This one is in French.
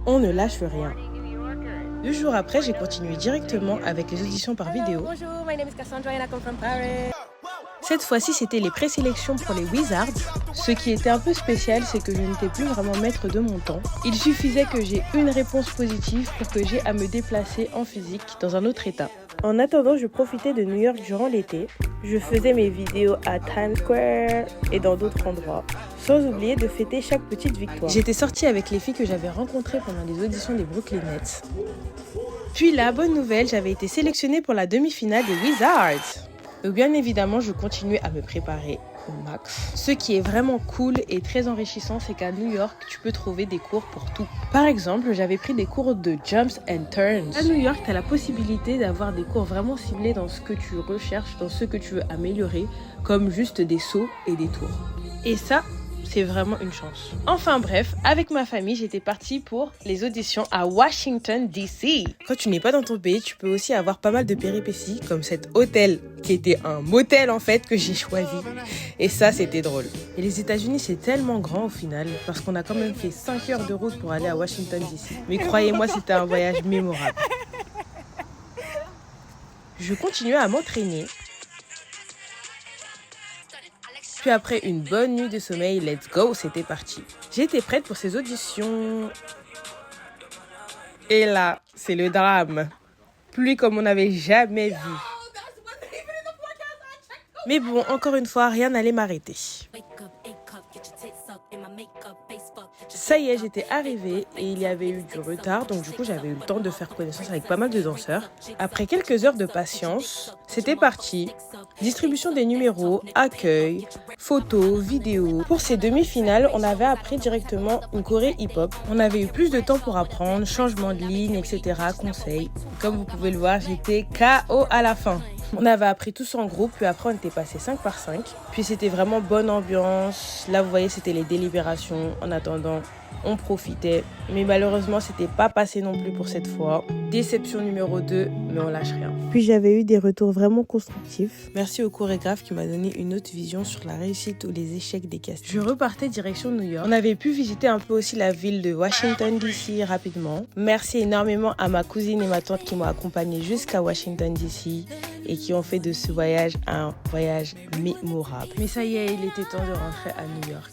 on ne lâche rien. 2 jours après, j'ai continué directement avec les auditions par vidéo. Bonjour, my name is Cassandra and I come from Paris. Cette fois-ci, c'était les présélections pour les Wizards. Ce qui était un peu spécial, c'est que je n'étais plus vraiment maître de mon temps. Il suffisait que j'ai une réponse positive pour que j'aie à me déplacer en physique dans un autre état. En attendant, je profitais de New York durant l'été. Je faisais mes vidéos à Times Square et dans d'autres endroits, sans oublier de fêter chaque petite victoire. J'étais sortie avec les filles que j'avais rencontrées pendant les auditions des Brooklyn Nets. Puis la bonne nouvelle, j'avais été sélectionnée pour la demi-finale des Wizards. Donc bien évidemment, je continuais à me préparer au max. Ce qui est vraiment cool et très enrichissant, c'est qu'à New York, tu peux trouver des cours pour tout. Par exemple, j'avais pris des cours de jumps and turns. À New York, tu as la possibilité d'avoir des cours vraiment ciblés dans ce que tu recherches, dans ce que tu veux améliorer, comme juste des sauts et des tours. Et ça, c'est vraiment une chance. Enfin bref, avec ma famille, j'étais partie pour les auditions à Washington, D.C. Quand tu n'es pas dans ton pays, tu peux aussi avoir pas mal de péripéties, comme cet hôtel qui était un motel en fait que j'ai choisi. Et ça, c'était drôle. Et les États-Unis, c'est tellement grand au final, parce qu'on a quand même fait 5 heures de route pour aller à Washington, D.C. Mais croyez-moi, c'était un voyage mémorable. Je continuais à m'entraîner. Puis après une bonne nuit de sommeil, let's go, c'était parti. J'étais prête pour ces auditions. Et là, c'est le drame. Pluie comme on n'avait jamais vu. Mais bon, encore une fois, rien n'allait m'arrêter. Ça y est, j'étais arrivée et il y avait eu du retard, donc du coup j'avais eu le temps de faire connaissance avec pas mal de danseurs. Après quelques heures de patience, c'était parti. Distribution des numéros, accueil, photos, vidéos. Pour ces demi-finales, on avait appris directement une choré hip-hop. On avait eu plus de temps pour apprendre, changement de ligne, etc., conseils. Comme vous pouvez le voir, j'étais KO à la fin. On avait appris tous en groupe, puis après on était passé 5 par 5. Puis c'était vraiment bonne ambiance. Là vous voyez c'était les délibérations. En attendant, on profitait. Mais malheureusement c'était pas passé non plus pour cette fois. Déception numéro 2, mais on lâche rien. Puis j'avais eu des retours vraiment constructifs. Merci au chorégraphe qui m'a donné une autre vision sur la réussite ou les échecs des castings. Je repartais direction New York. On avait pu visiter un peu aussi la ville de Washington DC rapidement. Merci énormément à ma cousine et ma tante qui m'ont accompagnée jusqu'à Washington DC et qui ont fait de ce voyage un voyage mémorable. Mais ça y est, il était temps de rentrer à New York.